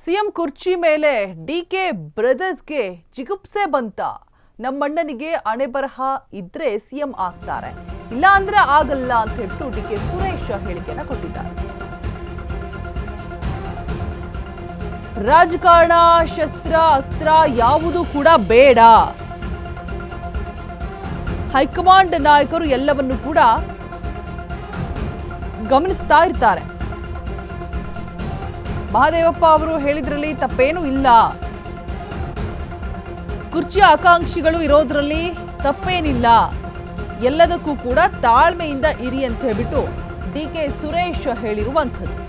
CM ಕುರ್ಚಿ ಮೇಲೆ DK ಬ್ರದರ್ಸ್ಗೆ ಜಿಗುಪ್ಸೆ ಬಂತ. ನಮ್ಮಣ್ಣನಿಗೆ ಹಣೆ ಬರಹ ಇದ್ರೆ ಸಿಎಂ ಆಗ್ತಾರೆ, ಇಲ್ಲ ಅಂದ್ರೆ ಆಗಲ್ಲ ಅಂತ ಹೇಳ್ಬಿಟ್ಟು ಡಿಕೆ ಸುರೇಶ್ ಹೇಳಿಕೆಯನ್ನ ಕೊಟ್ಟಿದ್ದಾರೆ. ರಾಜಕಾರಣ, ಶಸ್ತ್ರ, ಅಸ್ತ್ರ ಯಾವುದು ಕೂಡ ಬೇಡ. ಹೈಕಮಾಂಡ್ ನಾಯಕರು ಎಲ್ಲವನ್ನು ಕೂಡ ಗಮನಿಸ್ತಾ ಇರ್ತಾರೆ. ಮಹದೇವಪ್ಪ ಅವರು ಹೇಳಿದ್ರಲ್ಲಿ ತಪ್ಪೇನೂ ಇಲ್ಲ. ಕುರ್ಚಿ ಆಕಾಂಕ್ಷಿಗಳು ಇರೋದ್ರಲ್ಲಿ ತಪ್ಪೇನಿಲ್ಲ. ಎಲ್ಲದಕ್ಕೂ ಕೂಡ ತಾಳ್ಮೆಯಿಂದ ಇರಿ ಅಂತ ಹೇಳ್ಬಿಟ್ಟು ಡಿಕೆ ಸುರೇಶ್ ಹೇಳಿರುವಂಥದ್ದು.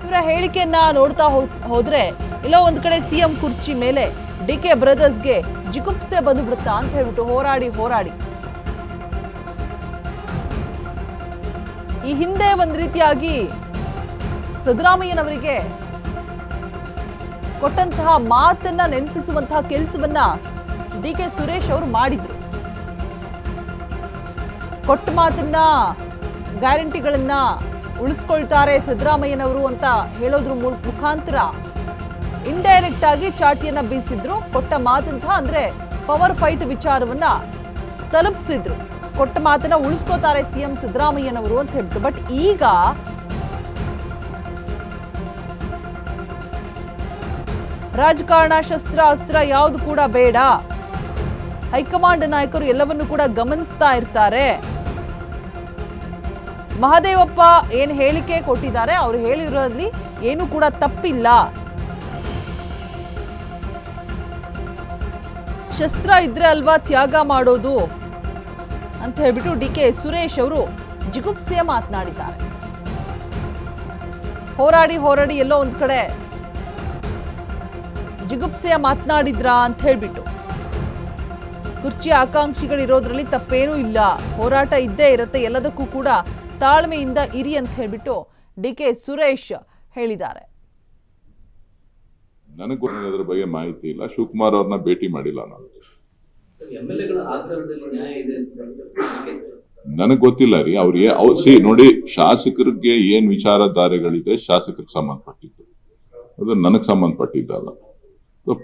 ಇವರ ಹೇಳಿಕೆಯನ್ನ ನೋಡ್ತಾ ಹೋದ್ರೆ ಎಲ್ಲೋ ಒಂದ್ ಕಡೆ ಸಿಎಂ ಕುರ್ಚಿ ಮೇಲೆ ಡಿಕೆ ಬ್ರದರ್ಸ್ಗೆ ಜಿಗುಪ್ಸೆ ಬಂದ್ಬಿಡುತ್ತಾ ಅಂತ ಹೇಳ್ಬಿಟ್ಟು ಹೋರಾಡಿ ಈ ಹಿಂದೆ ಒಂದ್ ರೀತಿಯಾಗಿ ಸಿದ್ದರಾಮಯ್ಯನವರಿಗೆ ಕೊಟ್ಟಂತಹ ಮಾತನ್ನ ನೆನಪಿಸುವಂತಹ ಕೆಲಸವನ್ನ ಡಿಕೆ ಸುರೇಶ್ ಅವರು ಮಾಡಿದ್ರು. ಕೊಟ್ಟ ಮಾತನ್ನ, ಗ್ಯಾರಂಟಿಗಳನ್ನ ಉಳಿಸ್ಕೊಳ್ತಾರೆ ಸಿದ್ದರಾಮಯ್ಯನವರು ಅಂತ ಹೇಳೋದ್ರ ಮುಖಾಂತರ ಇಂಡೈರೆಕ್ಟ್ ಆಗಿ ಚಾಟಿಯನ್ನ ಬೀಸಿದ್ರು. ಕೊಟ್ಟ ಮಾತಂತ ಅಂದ್ರೆ ಪವರ್ ಫೈಟ್ ವಿಚಾರವನ್ನ ತಲುಪಿಸಿದ್ರು. ಕೊಟ್ಟ ಮಾತನ್ನ ಉಳಿಸ್ಕೋತಾರೆ ಸಿಎಂ ಸಿದ್ದರಾಮಯ್ಯನವರು ಅಂತ ಹೇಳ್ಬಿಟ್ಟು. ಬಟ್ ಈಗ ರಾಜಕಾರಣ, ಶಸ್ತ್ರ, ಅಸ್ತ್ರ ಯಾವುದು ಕೂಡ ಬೇಡ. ಹೈಕಮಾಂಡ್ ನಾಯಕರು ಎಲ್ಲವನ್ನು ಕೂಡ ಗಮನಿಸ್ತಾ ಇರ್ತಾರೆ. ಮಹದೇವಪ್ಪ ಏನ್ ಹೇಳಿಕೆ ಕೊಟ್ಟಿದ್ದಾರೆ, ಅವ್ರು ಹೇಳಿರೋದ್ರಲ್ಲಿ ಏನು ಕೂಡ ತಪ್ಪಿಲ್ಲ. ಶಸ್ತ್ರ ಇದ್ರೆ ಅಲ್ವಾ ತ್ಯಾಗ ಮಾಡೋದು ಅಂತ ಹೇಳ್ಬಿಟ್ಟು ಡಿಕೆ ಸುರೇಶ್ ಅವರು ಜಿಗುಪ್ಸೆಯ ಮಾತನಾಡಿದ್ದಾರೆ. ಹೋರಾಡಿ ಎಲ್ಲೋ ಒಂದ್ ಕಡೆ ಜಿಗುಪ್ಸೆಯ ಮಾತನಾಡಿದ್ರಾ ಅಂತ ಹೇಳ್ಬಿಟ್ಟು. ಕುರ್ಚಿ ಆಕಾಂಕ್ಷಿಗಳಿರೋದ್ರಲ್ಲಿ ತಪ್ಪೇನೂ ಇಲ್ಲ, ಹೋರಾಟ ಇದ್ದೇ ಇರುತ್ತೆ, ಎಲ್ಲದಕ್ಕೂ ಕೂಡ ತಾಳ್ಮೆಯಿಂದ ಇರಿ ಅಂತ ಹೇಳ್ಬಿಟ್ಟು ಡಿಕೆ ಸುರೇಶ್ ಹೇಳಿದ್ದಾರೆ. ನನಗೂ ಅದರ ಬಗ್ಗೆ ಮಾಹಿತಿ ಇಲ್ಲ. ಶಿವಕುಮಾರ್ ಅವ್ರನ್ನ ಭೇಟಿ ಮಾಡಿಲ್ಲ ನಾನು. ನನಗೆ ಗೊತ್ತಿಲ್ಲ ರೀ. ಅವ್ರಿಗೆ ನೋಡಿ, ಶಾಸಕರಿಗೆ ಏನ್ ವಿಚಾರಧಾರೆಗಳಿದೆ ಶಾಸಕರಿಗೆ ಸಂಬಂಧಪಟ್ಟಿದ್ದು, ಅದು ನನಗೆ ಸಂಬಂಧಪಟ್ಟಿದ್ದಲ್ಲ,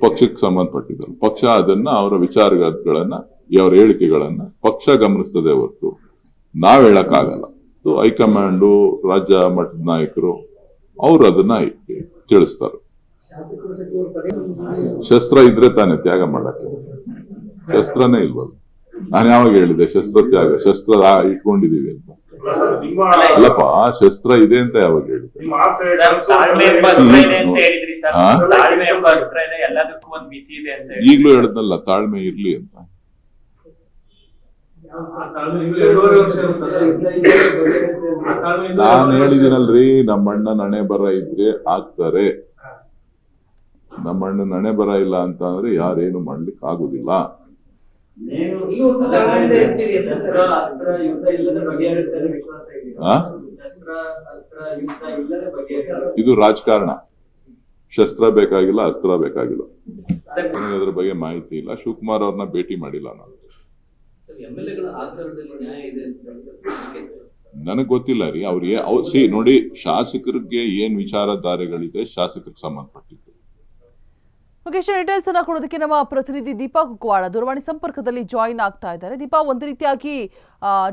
ಪಕ್ಷಕ್ಕೆ ಸಂಬಂಧಪಟ್ಟಿದ್ದಲ್ಲ. ಪಕ್ಷ ಅದನ್ನ ಅವರ ವಿಚಾರಗಳನ್ನ, ಅವರ ಹೇಳಿಕೆಗಳನ್ನ ಪಕ್ಷ ಗಮನಿಸ್ತದೆ ಹೊರತು ನಾವ್ ಹೇಳಕ್ಕಾಗಲ್ಲ. ಹೈಕಮಾಂಡು, ರಾಜ್ಯ ಮಟ್ಟದ ನಾಯಕರು ಅವ್ರು ಅದನ್ನ ತಿಳಿಸ್ತಾರೆ. ಶಸ್ತ್ರ ಇದ್ರೆ ತಾನೇ ತ್ಯಾಗ ಮಾಡಕ್ಕೆ. ಶಸ್ತ್ರನೇ ಇಲ್ವಲ್ಲ. ನಾನು ಯಾವಾಗ ಹೇಳಿದೆ ಶಸ್ತ್ರ ತ್ಯಾಗ, ಶಸ್ತ್ರ ಇಟ್ಕೊಂಡಿದೀವಿ ಅಂತ? ಅಲ್ಲಪ್ಪ, ಶಸ್ತ್ರ ಇದೆ ಅಂತ ಯಾವಾಗ ಹೇಳಿದೆ? ಈಗ್ಲೂ ಹೇಳಿದ್ನಲ್ಲ ತಾಳ್ಮೆ ಇರ್ಲಿ ಅಂತ. ನಾನು ಹೇಳಿದಿನಲ್ರಿ, ನಮ್ಮಣ್ಣನ ಹಣೆ ಬರ ಇದ್ರೆ ಆಗ್ತಾರೆ. ನಮ್ಮಣ್ಣನ ಹಣೆ ಬರ ಇಲ್ಲ ಅಂತ ಅಂದ್ರೆ ಯಾರೇನು ಮಾಡ್ಲಿಕ್ಕೆ ಆಗುದಿಲ್ಲ. ಇದು ರಾಜಕಾರಣ. ಶಸ್ತ್ರ ಬೇಕಾಗಿಲ್ಲ, ಅಸ್ತ್ರ ಬೇಕಾಗಿಲ್ಲ. ನನಗೆ ಅದ್ರ ಬಗ್ಗೆ ಮಾಹಿತಿ ಇಲ್ಲ. ಶಿವಕುಮಾರ್ ಅವ್ರನ್ನ ಭೇಟಿ ಮಾಡಿಲ್ಲ ನಾನು. ನನಗ್ ಗೊತ್ತಿಲ್ಲ ರೀ. ಅವ್ರಿಗೆ ನೋಡಿ, ಶಾಸಕರಿಗೆ ಏನ್ ವಿಚಾರಧಾರೆಗಳಿದೆ ಶಾಸಕರಿಗೆ ಸಂಬಂಧಪಟ್ಟಿದ್ದು. ಡೀಟೇಲ್ಸ್ ಅನ್ನ ಕೊಡೋದಕ್ಕೆ ನಮ್ಮ ಪ್ರತಿನಿಧಿ ದೀಪಾ ಕುಕ್ಕವಾಡ ದೂರವಾಣಿ ಸಂಪರ್ಕದಲ್ಲಿ ಜಾಯಿನ್ ಆಗ್ತಾ ಇದ್ದಾರೆ. ದೀಪಾ, ಒಂದು ರೀತಿಯಾಗಿ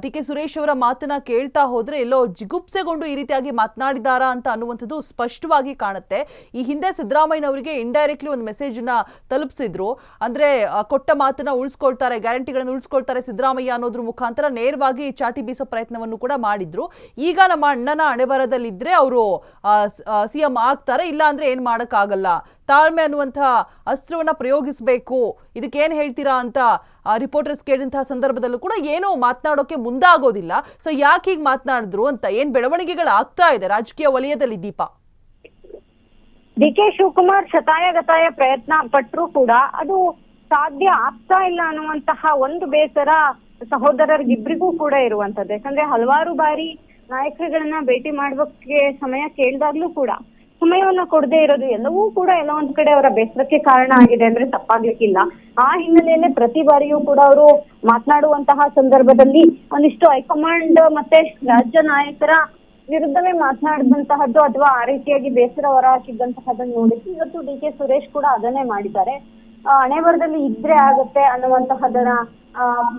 ಡಿಕೆ ಸುರೇಶ್ ಅವರ ಮಾತನ್ನ ಕೇಳ್ತಾ ಹೋದ್ರೆ ಎಲ್ಲೋ ಜಿಗುಪ್ಸೆಗೊಂಡು ಈ ರೀತಿಯಾಗಿ ಮಾತನಾಡಿದಾರಾ ಅಂತ ಅನ್ನುವಂಥದ್ದು ಸ್ಪಷ್ಟವಾಗಿ ಕಾಣುತ್ತೆ. ಈ ಹಿಂದೆ ಸಿದ್ದರಾಮಯ್ಯನವರಿಗೆ ಇಂಡೈರೆಕ್ಟ್ಲಿ ಒಂದು ಮೆಸೇಜ್ ನ ತಲುಪಿಸಿದ್ರು. ಅಂದ್ರೆ ಕೊಟ್ಟ ಮಾತನ್ನ ಉಳಿಸ್ಕೊಳ್ತಾರೆ, ಗ್ಯಾರಂಟಿಗಳನ್ನು ಉಳಿಸ್ಕೊಳ್ತಾರೆ ಸಿದ್ದರಾಮಯ್ಯ ಅನ್ನೋದ್ರ ಮುಖಾಂತರ ನೇರವಾಗಿ ಚಾಟಿ ಬೀಸೋ ಪ್ರಯತ್ನವನ್ನು ಕೂಡ ಮಾಡಿದ್ರು. ಈಗ ನಮ್ಮ ಅಣ್ಣನ ಹಣೆಬರದಲ್ಲಿದ್ರೆ ಅವರು ಸಿಎಂ ಆಗ್ತಾರೆ, ಇಲ್ಲ ಅಂದ್ರೆ ಏನ್ ಮಾಡಕ್ಕಾಗಲ್ಲ, ತಾಳ್ಮೆ ಅನ್ನುವಂತಹ ಅಸ್ತ್ರವನ್ನ ಪ್ರಯೋಗಿಸಬೇಕು, ಇದಕ್ಕೇನ್ ಹೇಳ್ತೀರಾ ಅಂತ ರಿಪೋರ್ಟರ್ಸ್ ಕೇಳಿದಂತಹ ಸಂದರ್ಭದಲ್ಲೂ ಕೂಡ ಏನೋ ಮಾತನಾಡೋಕೆ ಮುಂದಾಗೋದಿಲ್ಲ. ಸೊ ಯಾಕೆ ಹೀಗೆ ಮಾತನಾಡಿದ್ರು ಅಂತ, ಏನ್ ಬೆಳವಣಿಗೆಗಳು ಆಗ್ತಾ ಇದೆ ರಾಜಕೀಯ ವಲಯದಲ್ಲಿ? ದೀಪಾ, ಡಿಕೆ ಶಿವಕುಮಾರ್ ಶತಾಯಗತಾಯ ಪ್ರಯತ್ನ ಪಟ್ಟರು ಕೂಡ ಅದು ಸಾಧ್ಯ ಆಗ್ತಾ ಇಲ್ಲ ಅನ್ನುವಂತಹ ಒಂದು ಬೇಸರ ಸಹೋದರರಿಗಿಬ್ರಿಗೂ ಕೂಡ ಇರುವಂತದ್ದು. ಯಾಕಂದ್ರೆ ಹಲವಾರು ಬಾರಿ ನಾಯಕರುಗಳನ್ನ ಭೇಟಿ ಮಾಡೋಕೆ ಸಮಯ ಕೇಳಿದಾಗ್ಲೂ ಕೂಡ ಸಮಯವನ್ನ ಕೊಡದೇ ಇರೋದು ಎಲ್ಲವೂ ಕೂಡ ಎಲ್ಲ ಒಂದ್ ಕಡೆ ಅವರ ಬೇಸರಕ್ಕೆ ಕಾರಣ ಆಗಿದೆ ಅಂದ್ರೆ ತಪ್ಪಾಗ್ಲಿಕ್ಕಿಲ್ಲ. ಆ ಹಿನ್ನೆಲೆಯಲ್ಲೇ ಪ್ರತಿ ಬಾರಿಯೂ ಕೂಡ ಅವರು ಮಾತನಾಡುವಂತಹ ಸಂದರ್ಭದಲ್ಲಿ ಒಂದಿಷ್ಟು ಹೈಕಮಾಂಡ್ ಮತ್ತೆ ರಾಜ್ಯ ನಾಯಕರ ವಿರುದ್ಧವೇ ಮಾತನಾಡಿದಂತಹದ್ದು ಅಥವಾ ಆ ರೀತಿಯಾಗಿ ಬೇಸರ ಹೊರಹಾಕಿದ್ದಂತಹದ್ದನ್ನು ನೋಡಿಸಿ ಇವತ್ತು ಡಿ ಕೆ ಸುರೇಶ್ ಕೂಡ ಅದನ್ನೇ ಮಾಡಿದ್ದಾರೆ. ಹಣೆ ಬರದಲ್ಲಿ ಇದ್ರೆ ಆಗತ್ತೆ ಅನ್ನುವಂತಹದನ್ನ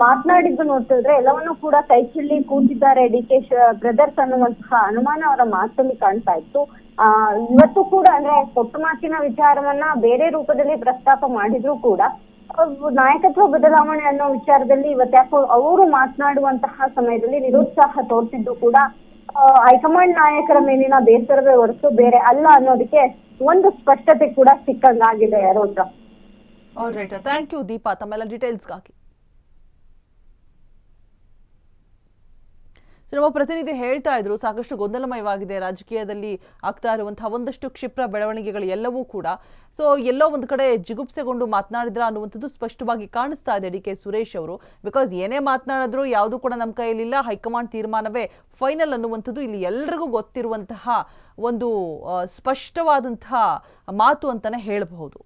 ಮಾತನಾಡಿದ್ದು ನೋಡ್ತಿದ್ರೆ ಎಲ್ಲವನ್ನೂ ಕೂಡ ಕೈಚೆಲ್ಲಿ ಕೂತಿದ್ದಾರೆ ಡಿ ಕೆ ಬ್ರದರ್ಸ್ ಅನ್ನುವಂತಹ ಅನುಮಾನ ಅವರ ಮಾತಲ್ಲಿ ಕಾಣ್ತಾ ಇತ್ತು. ಇವತ್ತು ಕೂಡ ಅಂದ್ರೆ ಕೊಟ್ಟ ಮಾತಿನ ವಿಚಾರವನ್ನ ಬೇರೆ ರೂಪದಲ್ಲಿ ಪ್ರಸ್ತಾಪ ಮಾಡಿದ್ರು ಕೂಡ ನಾಯಕತ್ವ ಬದಲಾವಣೆ ಅನ್ನೋ ವಿಚಾರದಲ್ಲಿ ಇವತ್ತ್ಯಾಕೋ ಅವರು ಮಾತನಾಡುವಂತಹ ಸಮಯದಲ್ಲಿ ನಿರುತ್ಸಾಹ ತೋರ್ತಿದ್ದು ಕೂಡ ಹೈಕಮಾಂಡ್ ನಾಯಕರ ಮೇಲಿನ ಬೇಸರವೇ ಹೊರತು ಬೇರೆ ಅಲ್ಲ ಅನ್ನೋದಕ್ಕೆ ಒಂದು ಸ್ಪಷ್ಟತೆ ಕೂಡ ಸಿಕ್ಕಂಗಾಗಿದೆ ರೋಜಾ. ಆಲ್ರೈಟ್, ಥ್ಯಾಂಕ್ ಯು ದೀಪಾ ತಮ್ಮೆಲ್ಲ ಡೀಟೇಲ್ಸ್ಗಾಗಿ. ಸೊ ನಮ್ಮ ಪ್ರತಿನಿಧಿ ಹೇಳ್ತಾ ಇದ್ರು ಸಾಕಷ್ಟು ಗೊಂದಲಮಯವಾಗಿದೆ ರಾಜಕೀಯದಲ್ಲಿ ಆಗ್ತಾ ಇರುವಂತಹ ಒಂದಷ್ಟು ಕ್ಷಿಪ್ರ ಬೆಳವಣಿಗೆಗಳು ಎಲ್ಲವೂ ಕೂಡ. ಸೊ ಎಲ್ಲೋ ಒಂದು ಕಡೆ ಜಿಗುಪ್ಸೆಗೊಂಡು ಮಾತನಾಡಿದ್ರ ಅನ್ನುವಂಥದ್ದು ಸ್ಪಷ್ಟವಾಗಿ ಕಾಣಿಸ್ತಾ ಇದೆ ಡಿ ಕೆ ಸುರೇಶ್ ಅವರು. ಬಿಕಾಸ್ ಏನೇ ಮಾತನಾಡಿದ್ರು ಯಾವುದು ಕೂಡ ನಮ್ಮ ಕೈಯಲ್ಲಿಲ್ಲ, ಹೈಕಮಾಂಡ್ ತೀರ್ಮಾನವೇ ಫೈನಲ್ ಅನ್ನುವಂಥದ್ದು ಇಲ್ಲಿ ಎಲ್ರಿಗೂ ಗೊತ್ತಿರುವಂತಹ ಒಂದು ಸ್ಪಷ್ಟವಾದಂತಹ ಮಾತು ಅಂತಾನೆ ಹೇಳಬಹುದು.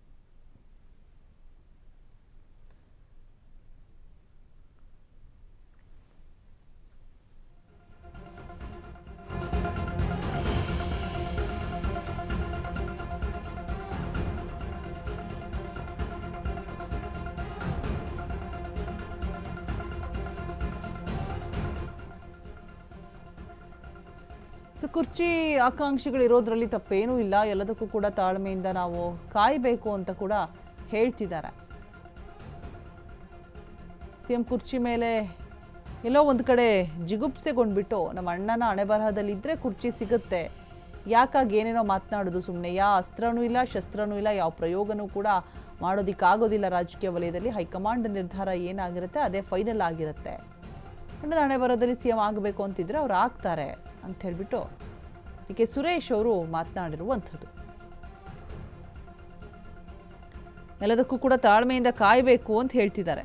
ಸೊ ಕುರ್ಚಿ ಆಕಾಂಕ್ಷಿಗಳಿರೋದ್ರಲ್ಲಿ ತಪ್ಪೇನೂ ಇಲ್ಲ, ಎಲ್ಲದಕ್ಕೂ ಕೂಡ ತಾಳ್ಮೆಯಿಂದ ನಾವು ಕಾಯಬೇಕು ಅಂತ ಕೂಡ ಹೇಳ್ತಿದ್ದಾರೆ. ಸಿಎಂ ಕುರ್ಚಿ ಮೇಲೆ ಎಲ್ಲೋ ಒಂದು ಕಡೆ ಜಿಗುಪ್ಸೆಗೊಂಡ್ಬಿಟ್ಟು ನಮ್ಮ ಅಣ್ಣನ ಹಣೆ ಬರಹದಲ್ಲಿದ್ದರೆ ಕುರ್ಚಿ ಸಿಗುತ್ತೆ, ಯಾಕಾಗಿ ಏನೇನೋ ಮಾತನಾಡೋದು ಸುಮ್ಮನೆ, ಯಾವ ಅಸ್ತ್ರನೂ ಇಲ್ಲ, ಶಸ್ತ್ರನೂ ಇಲ್ಲ, ಯಾವ ಪ್ರಯೋಗನೂ ಕೂಡ ಮಾಡೋದಕ್ಕಾಗೋದಿಲ್ಲ ರಾಜಕೀಯ ವಲಯದಲ್ಲಿ. ಹೈಕಮಾಂಡ್ ನಿರ್ಧಾರ ಏನಾಗಿರುತ್ತೆ ಅದೇ ಫೈನಲ್ ಆಗಿರುತ್ತೆ. ಅಣ್ಣನ ಹಣೆ ಬರಹದಲ್ಲಿ ಸಿ ಎಂ ಆಗಬೇಕು ಅಂತಿದ್ರೆ ಅವ್ರು ಆಗ್ತಾರೆ ಅಂತ ಹೇಳ್ಬಿಟ್ಟು ಡಿ ಕೆ ಸುರೇಶ್ ಅವರು ಮಾತನಾಡಿರುವಂಥದ್ದು. ಎಲ್ಲದಕ್ಕೂ ಕೂಡ ತಾಳ್ಮೆಯಿಂದ ಕಾಯಬೇಕು ಅಂತ ಹೇಳ್ತಿದ್ದಾರೆ.